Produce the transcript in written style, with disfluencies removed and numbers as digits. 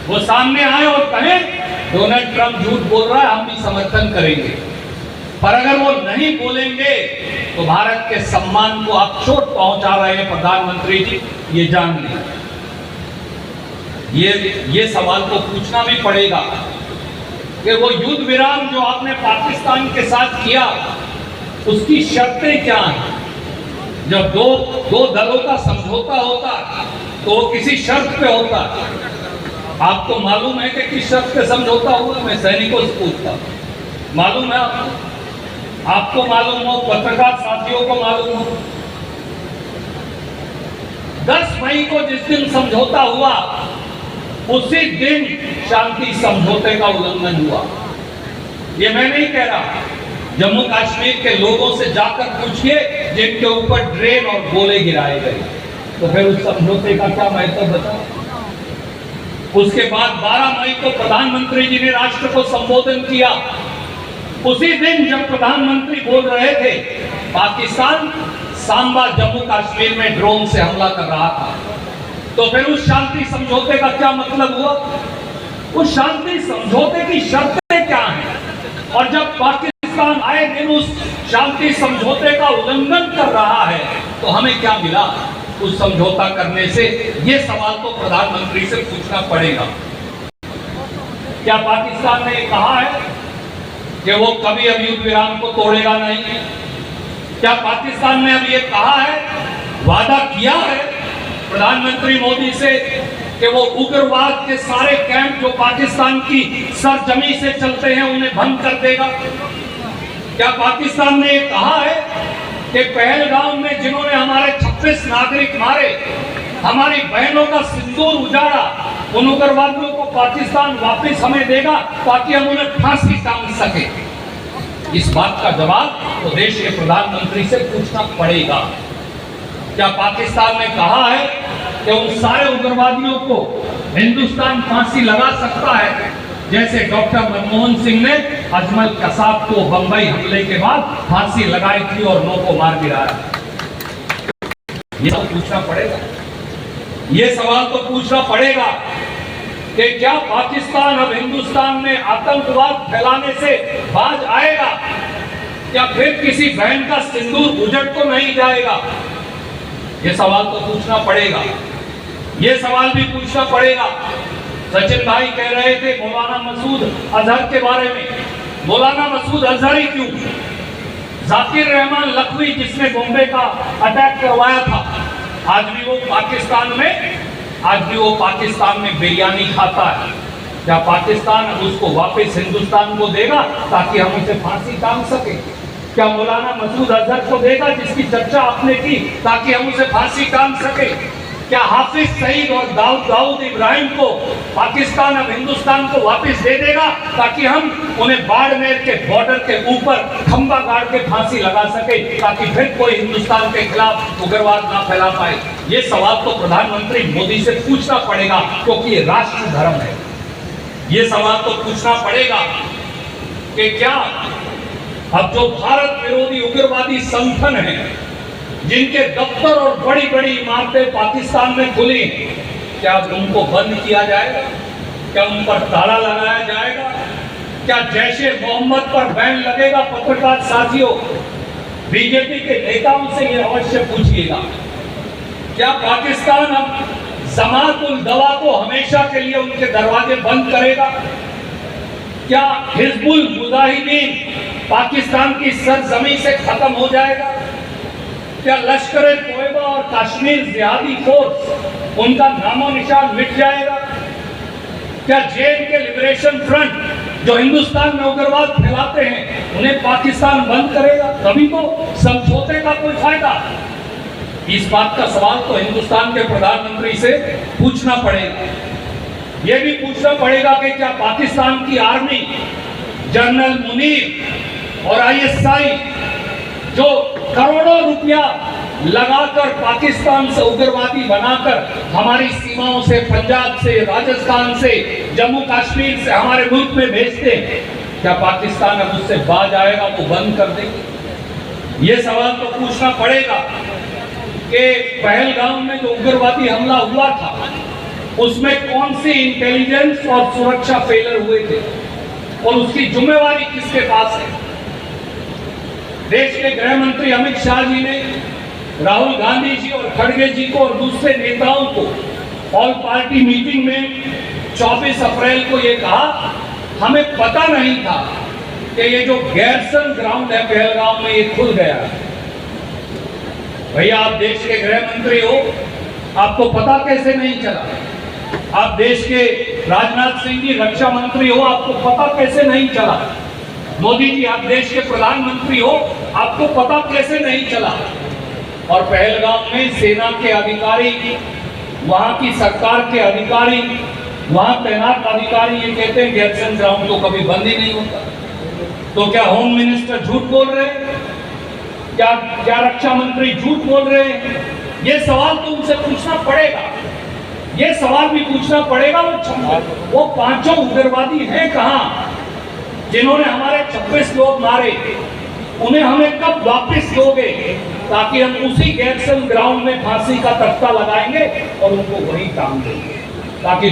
वो सामने आए और कहें डोनाल्ड ट्रंप झूठ बोल रहा है, हम भी समर्थन करेंगे। पर अगर वो नहीं बोलेंगे तो भारत के सम्मान को आप चोट पहुंचा रहे हैं प्रधानमंत्री जी, ये जान लें। ये सवाल तो पूछना भी पड़ेगा कि वो युद्ध विराम जो आपने पाकिस्तान के साथ किया उसकी शर्तें क्या हैं। जब दो दलों का समझौता होता तो वो किसी शर्त पे होता। आपको मालूम है कि किस शर्त पे समझौता हुआ? मैं सैनिकों से पूछता, मालूम है आपको मालूम हो, पत्रकार साथियों को मालूम हो? 10 मई को जिस दिन समझौता हुआ उसी दिन शांति समझौते का उल्लंघन हुआ। ये मैं नहीं कह रहा, जम्मू कश्मीर के लोगों से जाकर पूछिए जिनके ऊपर ड्रेन और गोले गिराए गए। तो फिर उस समझौते का क्या महत्व बताओ। उसके बाद 12 मई को प्रधानमंत्री जी ने राष्ट्र को संबोधन किया। उसी दिन जब प्रधानमंत्री बोल रहे थे पाकिस्तान सांबा जम्मू कश्मीर में ड्रोन से हमला कर रहा था, तो फिर उस शांति समझौते का क्या मतलब हुआ? उस शांति समझौते की शर्तें क्या हैं? और जब पाकिस्तान आए दिन उस शांति समझौते का उल्लंघन कर रहा है तो हमें क्या मिला उस समझौता करने से? ये सवाल तो प्रधानमंत्री से पूछना पड़ेगा। क्या पाकिस्तान ने कहा है कि वो कभी अब युद्ध विराम को तोड़ेगा नहीं? क्या पाकिस्तान ने अब ये कहा है, वादा किया है प्रधानमंत्री मोदी से कि वो उग्रवाद के सारे कैंप जो पाकिस्तान की सरजमी से चलते हैं उन्हें बंद कर देगा? क्या पाकिस्तान ने ये कहा है कि पहलगाम में जिन्होंने हमारे 26 नागरिक मारे, हमारी बहनों का सिंदूर उजाड़ा, उन उग्रवादियों को पाकिस्तान वापस हमें देगा ताकि हम उन्हें फांसी टांग सके? इस बात का जवाब तो देश के प्रधानमंत्री से पूछना पड़ेगा। क्या पाकिस्तान ने कहा है कि उन सारे उग्रवादियों को हिंदुस्तान फांसी लगा सकता है, जैसे डॉक्टर मनमोहन सिंह ने अजमल कसाब को बंबई हमले के बाद फांसी लगाई थी और 9 को मार गिराया? ये तो पूछना पड़ेगा। ये सवाल तो पूछना पड़ेगा कि क्या पाकिस्तान अब हिंदुस्तान में आतंकवाद फैलाने से बाज आएगा? क्या फिर किसी बहन का सिंदूर उजड़ तो नहीं जाएगा? ये सवाल तो पूछना पड़ेगा। ये सवाल भी पूछना पड़ेगा। सचिन भाई कह रहे थे मौलाना मसूद अजहर के बारे में। मौलाना मसूद अजहर ही क्यों? जाकिर रहमान लखवी जिसने बॉम्बे का अटैक करवाया था, आज भी वो पाकिस्तान में बिरयानी खाता है। क्या पाकिस्तान उसको वापस हिंदुस्तान को देगा ताकि हम उसे फांसी टांग सके? क्या मौलाना मसूद अजहर को देगा जिसकी चर्चा आपने की ताकि हम उसे फांसी टांग सके? क्या हाफिज सईद और दाऊद इब्राहिम को पाकिस्तान अब हिंदुस्तान को वापस दे देगा ताकि हम उन्हें बाड़मेर के बॉर्डर के ऊपर खंबा गाड़ के फांसी लगा सके ताकि फिर कोई हिंदुस्तान के खिलाफ उग्रवाद ना फैला पाए? ये सवाल तो प्रधानमंत्री मोदी से पूछना पड़ेगा क्योंकि ये राष्ट्र धर्म है। ये सवाल तो पूछना पड़ेगा कि क्या अब जो भारत विरोधी उग्रवादी संगठन है, जिनके दफ्तर और बड़ी बड़ी इमारतें पाकिस्तान में खुली, क्या उनको बंद किया जाएगा? क्या उन पर ताला लगाया जाएगा? क्या जैशे मोहम्मद पर बैन लगेगा? पत्रकार साथियों, बीजेपी के नेताओं से ये अवश्य पूछिएगा। क्या पाकिस्तान अब जमात उल दवा को हमेशा के लिए उनके दरवाजे बंद करेगा? क्या हिजबुल मुजाहिदीन पाकिस्तान की सरजमी से खत्म हो जाएगा? क्या लश्कर तोयबा और कश्मीर जिहादी फोर्स उनका नामो निशान मिट जाएगा? क्या जे.एंड.के लिबरेशन फ्रंट जो हिंदुस्तान में उग्रवाद फैलाते हैं उन्हें पाकिस्तान बंद करेगा? कभी तो समझौते का कोई फायदा? इस बात का सवाल तो हिंदुस्तान के प्रधानमंत्री से पूछना पड़ेगा। यह भी पूछना पड़ेगा कि क्या पाकिस्तान की आर्मी, जनरल मुनीर और आईएसआई जो करोड़ों रुपया लगाकर पाकिस्तान से उग्रवादी बनाकर हमारी सीमाओं से, पंजाब से, राजस्थान से, जम्मू कश्मीर से हमारे मुल्क में भेजते हैं, क्या पाकिस्तान अब उससे बाज आएगा, वो बंद कर देंगे? ये सवाल तो पूछना पड़ेगा कि पहलगाम में जो उग्रवादी हमला हुआ था उसमें कौन सी इंटेलिजेंस और सुरक्षा फेलियर हुए थे और उसकी जिम्मेवारी किसके पास है। देश के गृह मंत्री अमित शाह जी ने राहुल गांधी जी और खड़गे जी को और दूसरे नेताओं को ऑल पार्टी मीटिंग में 24 अप्रैल को यह कहा, हमें पता नहीं था कि ये जो गैरसन ग्राउंड है पहलगाम में ये खुल गया है। भैया आप देश के गृह मंत्री हो, आपको पता कैसे नहीं चला। आप देश के राजनाथ सिंह जी रक्षा मंत्री हो, आपको पता कैसे नहीं चला। मोदी जी आप देश के प्रधानमंत्री हो, आपको पता कैसे नहीं चला। और पहलगाम में सेना के अधिकारी, वहां की सरकार के अधिकारी, वहां तैनात अधिकारी ये कहते हैं गैरसन ग्राउंड तो कभी बंद ही नहीं होता। तो क्या होम मिनिस्टर झूठ बोल रहे हैं? क्या रक्षा मंत्री झूठ बोल रहे हैं? ये सवाल तो उनसे पूछना पड़ेगा। ये सवाल भी पूछना पड़ेगा वो पांचों उग्रवादी हैं कहां जिन्होंने हमारे 26 लोग मारे, उन्हें हमें कब वापस दोगे, ताकि हम उसी गैरसन ग्राउंड में फांसी का तख्ता लगाएंगे और उनको वहीं टांग देंगे, ताकि